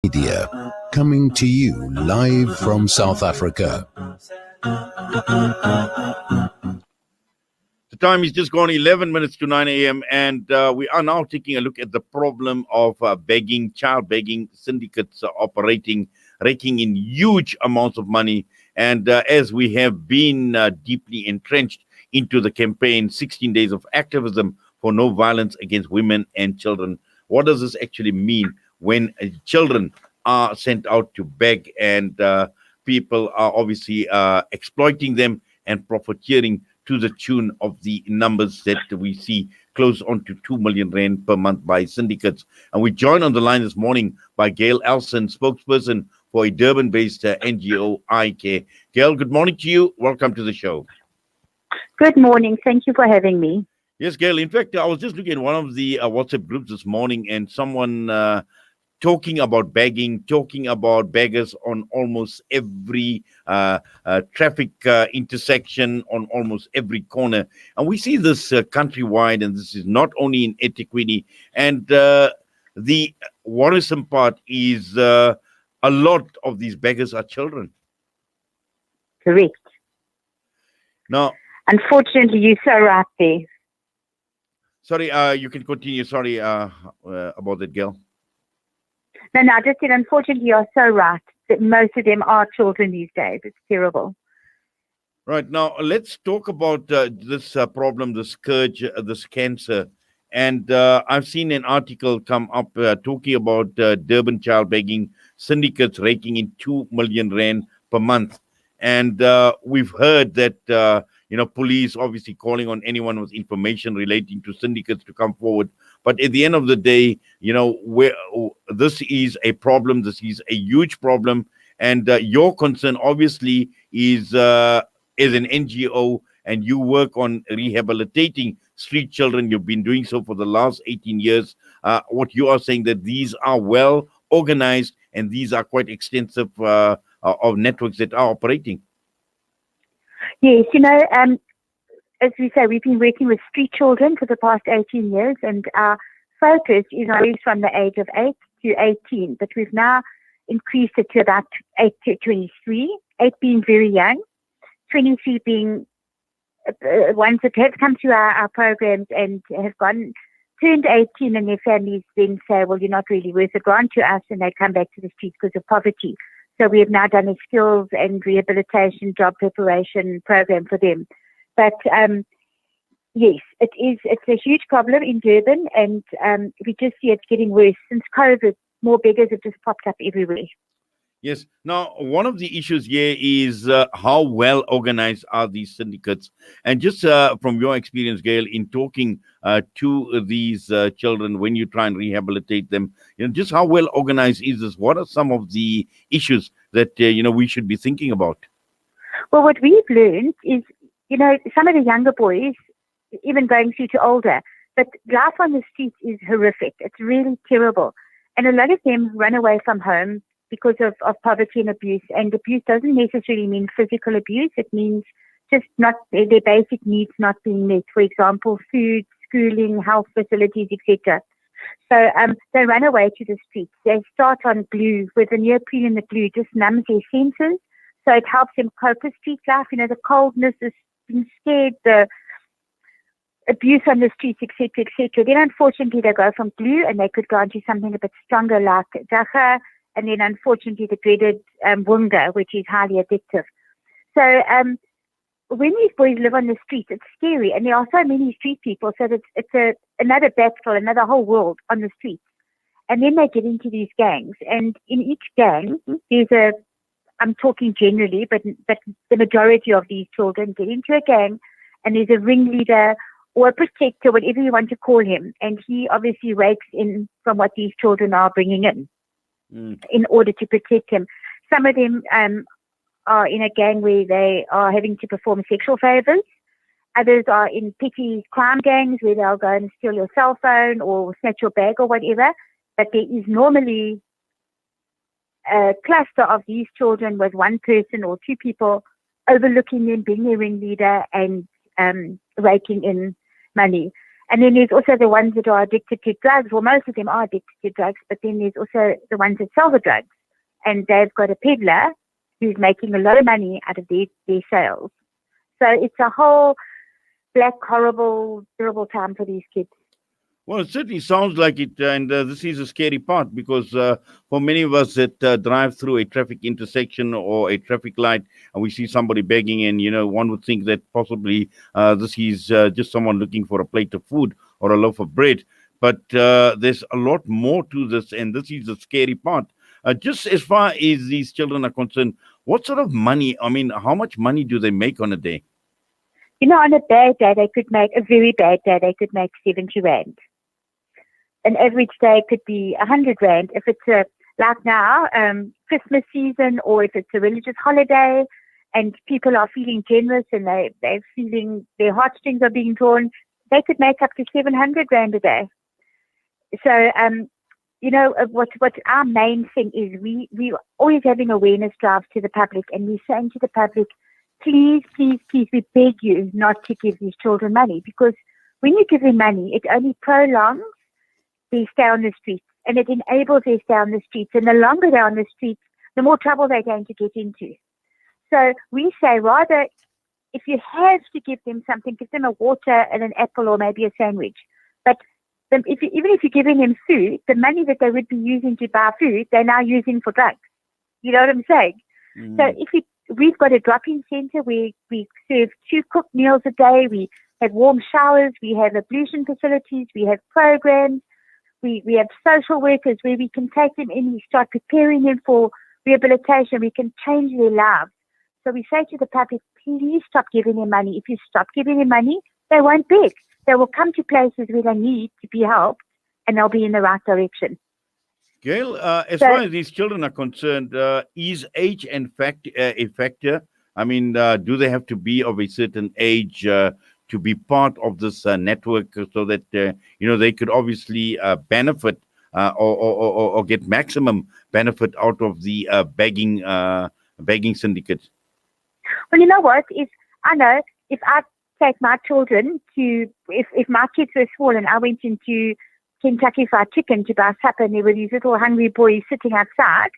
Media, coming to you live from South Africa. The time is just gone 11 minutes to 9 a.m. and we are now taking a look at the problem of begging, child begging syndicates operating, raking in huge amounts of money. And as we have been deeply entrenched into the campaign, 16 days of activism for no violence against women and children, what does this actually mean when children are sent out to beg and people are obviously exploiting them and profiteering to the tune of the numbers that we see close on to 2 million rand per month by syndicates. And we joined on the line this morning by Gail Elson, spokesperson for a Durban-based NGO, iCare. Gail, good morning to you. Welcome to the show. Good morning. Thank you for having me. Yes, Gail. In fact, I was just looking at one of the WhatsApp groups this morning and someone talking about begging, talking about beggars on almost every traffic intersection, on almost every corner. And we see this countrywide, and this is not only in eThekwini. And the worrisome part is a lot of these beggars are children. Correct. Now, unfortunately, you're so right there. Sorry, you can continue. Sorry about that, Gail. No, I just said, unfortunately, you're so right that most of them are children these days. It's terrible. Right. Now, let's talk about this problem, this scourge, this cancer. And I've seen an article come up talking about Durban child begging syndicates raking in 2 million rand per month. And we've heard that police obviously calling on anyone with information relating to syndicates to come forward. But at the end of the day, this is a problem. This is a huge problem. And your concern obviously is as an NGO, and you work on rehabilitating street children. You've been doing so for the last 18 years. What you are saying that these are well organized and these are quite extensive of networks that are operating. Yes, as we say, we've been working with street children for the past 18 years, and our focus is always from the age of 8 to 18, but we've now increased it to about 8 to 23, 8 being very young, 23 being ones that have come through our programs and have turned 18, and their families then say, well, you're not really worth a grant to us, and they come back to the streets because of poverty. So we have now done a skills and rehabilitation job preparation program for them. But yes, it's a huge problem in Durban, and we just see it getting worse. Since COVID, more beggars have just popped up everywhere. Yes. Now, one of the issues here is how well organized are these syndicates? And just from your experience, Gail, in talking to these children when you try and rehabilitate them, just how well organized is this? What are some of the issues that, we should be thinking about? Well, what we've learned is, some of the younger boys, even going through to older, but life on the streets is horrific. It's really terrible. And a lot of them run away from home because of poverty and abuse. And abuse doesn't necessarily mean physical abuse. It means just not their basic needs not being met. For example, food, schooling, health facilities, etc. So they run away to the streets. They start on glue, where the neoprene and the glue just numbs their senses. So it helps them cope with street life. The coldness, the being scared, the abuse on the streets, etc., etc. Then unfortunately they go from glue and they could go into something a bit stronger like dagga, and then unfortunately the dreaded wunga, which is highly addictive. So when these boys live on the streets, it's scary, and there are so many street people, so that it's another battle, another whole world on the streets. And then they get into these gangs, and in each gang there's I'm talking generally, but the majority of these children get into a gang, and there's a ringleader or a protector, whatever you want to call him, and he obviously rakes in from what these children are bringing in order to protect him. Some of them are in a gang where they are having to perform sexual favors. Others are in petty crime gangs where they'll go and steal your cell phone or snatch your bag or whatever. But there is normally a cluster of these children with one person or two people overlooking them, being their ringleader and raking in money. And then there's also the ones that are addicted to drugs. Well, most of them are addicted to drugs, but then there's also the ones that sell the drugs. And they've got a peddler who's making a lot of money out of their sales. So it's a whole black, horrible, terrible time for these kids. Well, it certainly sounds like it, and this is a scary part because for many of us that drive through a traffic intersection or a traffic light, and we see somebody begging, and one would think that possibly this is just someone looking for a plate of food or a loaf of bread. But there's a lot more to this, and this is the scary part. Just as far as these children are concerned, what sort of money? I mean, how much money do they make on a day? On a bad day, they could make a very bad day. They could make 70 rand. An average day could be 100 rand if it's like now, Christmas season, or if it's a religious holiday and people are feeling generous and they're feeling their heartstrings are being drawn, they could make up to 700 rand a day. So, what our main thing is, we always having awareness drives to the public, and we're saying to the public, please, please, please, we beg you not to give these children money, because when you give them money, it only prolongs their stay on the streets, and it enables their stay on the streets. And the longer they're on the streets, the more trouble they're going to get into. So we say, rather, if you have to give them something, give them a water and an apple or maybe a sandwich. But even if you're giving them food, the money that they would be using to buy food, they're now using for drugs. You know what I'm saying? Mm. So we've got a drop-in center where we serve 2 cooked meals a day. We have warm showers. We have ablution facilities. We have programs. We have social workers where we can take them in. We start preparing them for rehabilitation. We can change their lives. So we say to the public, please stop giving them money. If you stop giving them money, they won't beg. They will come to places where they need to be helped, and they'll be in the right direction. Gail, as far as these children are concerned, is age a factor? I mean, do they have to be of a certain age to be part of this network, so that they could obviously benefit or get maximum benefit out of the begging syndicate? Well, you know what? If I take my children if my kids were small and I went into Kentucky Fried Chicken to buy supper, and there were these little hungry boys sitting outside,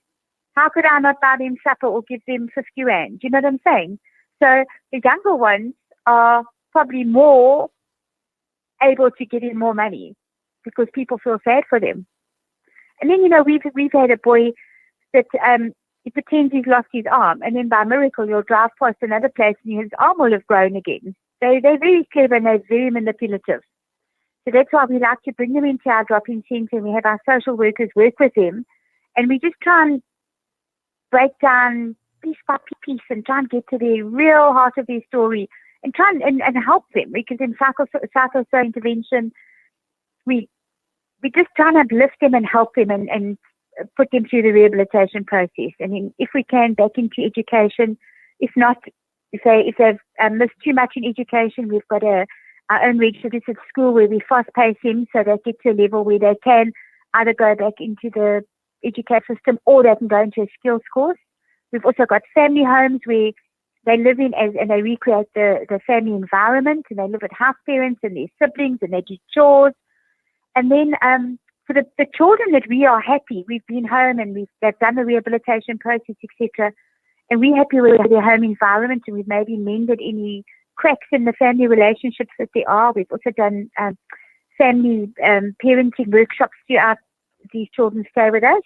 how could I not buy them supper or give them 50 rand? Do you know what I'm saying? So the younger ones are probably more able to get in more money because people feel sad for them. And then, we've had a boy that he pretends he's lost his arm, and then by miracle you'll drive past another place and his arm will have grown again. They're very clever and they're very manipulative. So that's why we like to bring them into our drop-in centre, and we have our social workers work with them, and we just try and break down piece by piece and try and get to the real heart of their story and try and help them. Because in psychosocial intervention, we just try and uplift them and help them and put them through the rehabilitation process. And then if we can, back into education. If not, if they've missed too much in education, we've got our own registered school where we fast pace them so they get to a level where they can either go back into the education system or they can go into a skills course. We've also got family homes where they live in and they recreate the family environment, and they live with house parents and their siblings, and they do chores. And then for the children that we are happy, we've been home and they've done the rehabilitation process, etc., and we're happy with their home environment, and we've maybe mended any cracks in the family relationships that there are. We've also done family parenting workshops throughout these children stay with us.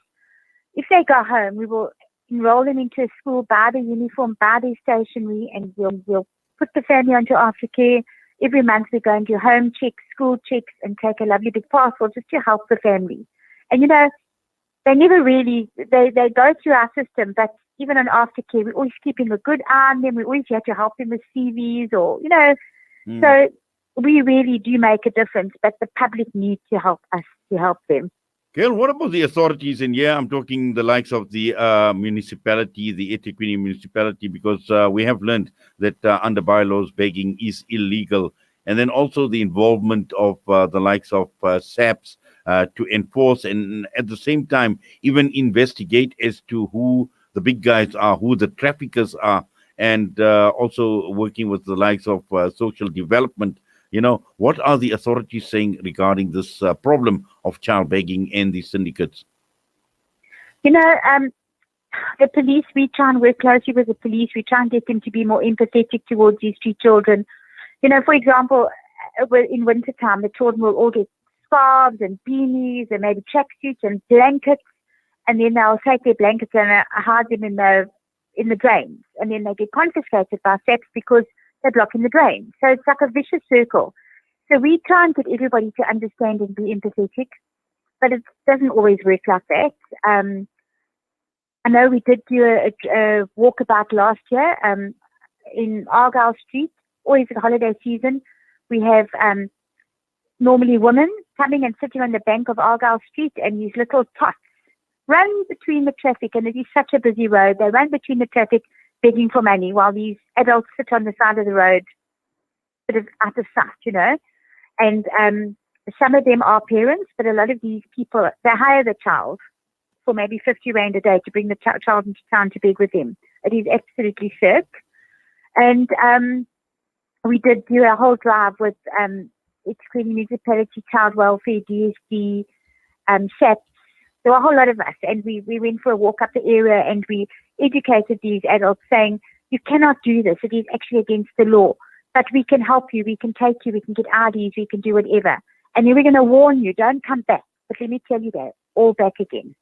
If they go home, we will enroll them into a school, buy the uniform, buy their stationery, and we'll put the family onto aftercare. Every month we go and do home checks, school checks, and take a lovely big parcel just to help the family. And they never really, they go through our system, but even on aftercare, we're always keeping a good eye on them. We always have to help them with CVs So we really do make a difference, but the public needs to help us to help them. Gail, what about the authorities in here? I'm talking the likes of the municipality, the eThekwini municipality, because we have learned that under bylaws, begging is illegal. And then also the involvement of the likes of SAPs to enforce and at the same time even investigate as to who the big guys are, who the traffickers are, and also working with the likes of social development, What are the authorities saying regarding this problem of child begging and the syndicates? The police, we try and work closely with the police. We try and get them to be more empathetic towards these street children. For example, in wintertime, the children will all get scarves and beanies and maybe tracksuits and blankets, and then they'll take their blankets and hide them in the drains, and then they get confiscated by SAPS because they're blocking the drain. So it's like a vicious circle. So we try and get everybody to understand and be empathetic, but it doesn't always work like that. I know we did do a walkabout last year in Argyle Street. Always at holiday season, we have normally women coming and sitting on the bank of Argyle Street, and these little tots run between the traffic, and it is such a busy road. They run between the traffic begging for money while these adults sit on the side of the road, sort of out of sight, And some of them are parents, but a lot of these people, they hire the child for maybe 50 Rand a day to bring the child into town to beg with them. It is absolutely sick. And we did do a whole drive with Ekurhuleni Municipality, Child Welfare, DSD, SAPS. There were a whole lot of us, and we went for a walk up the area, and we educated these adults saying, you cannot do this. It is actually against the law. But we can help you. We can take you. We can get IDs. We can do whatever. And then we're going to warn you, don't come back. But let me tell you, they're all back again.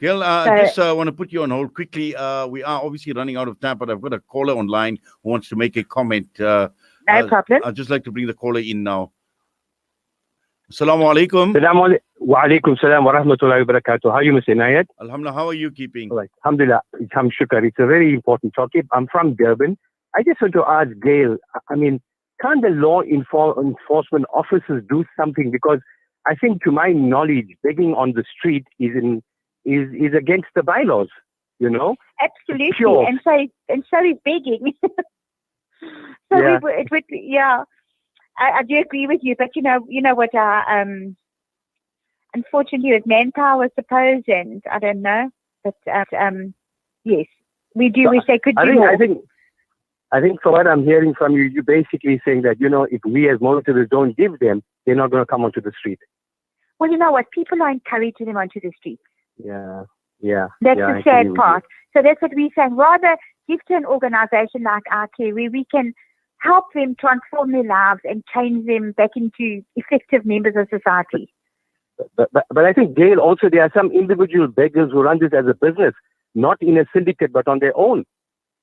Gail, I just want to put you on hold quickly. We are obviously running out of time, but I've got a caller online who wants to make a comment. No problem. I'd just like to bring the caller in now. Assalamu alaikum. Wa alaikum salam wa rahmatullahi wa barakatuh. How are you, Mr. Inayat? Alhamdulillah, how are you keeping? All right. Alhamdulillah. Shukar. It's a very important topic. I'm from Durban. I just want to ask Gail, can't the law enforcement officers do something? Because I think, to my knowledge, begging on the street is against the bylaws, Absolutely. Sure. And so is begging. I do agree with you, but you know what unfortunately with manpower, I suppose, and I don't know, but yes, we do wish they could do more. I think from what I'm hearing from you, you're basically saying that, if we as motorists don't give them, they're not going to come onto the street. Well, you know what? People are encouraging them onto the street. Yeah. That's the sad part. So that's what we're saying. Rather give to an organization like iCare, where we can help them transform their lives and change them back into effective members of society. But I think, Gail, also there are some individual beggars who run this as a business, not in a syndicate, but on their own.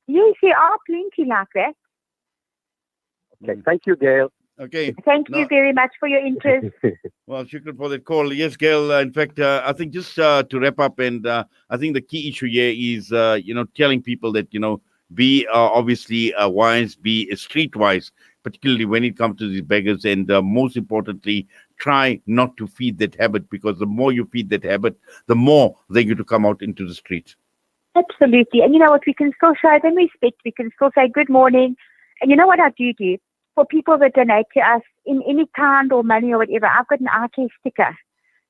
Yes, there are plenty like that. Okay, thank you, Gail. Okay. Thank you very much for your interest. Well, shukran for that call. Yes, Gail, in fact, I think just to wrap up, and I think the key issue here is, telling people that, be obviously wise, be streetwise, particularly when it comes to these beggars, and most importantly, try not to feed that habit, because the more you feed that habit, the more they're going to come out into the streets. Absolutely. And you know what? We can still show them respect. We can still say good morning. And you know what I do? For people that donate to us in any kind or money or whatever, I've got an iCare sticker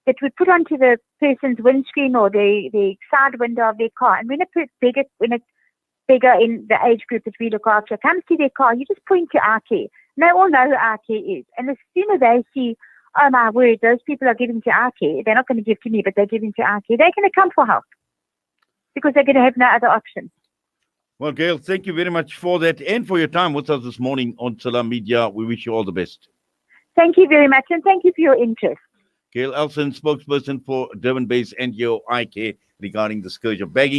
that we put onto the person's windscreen or the side window of their car. And when a beggar in the age group that we look after comes to their car, you just point to iCare. And they all know who iCare is. And as soon as they see, oh my word, those people are giving to iCare, they're not going to give to me, but they're giving to iCare, they're going to come for help because they're going to have no other option. Well, Gail, thank you very much for that and for your time with us this morning on Salam Media. We wish you all the best. Thank you very much, and thank you for your interest. Gail Elson, spokesperson for Durban-based NGO iCare, regarding the scourge of begging.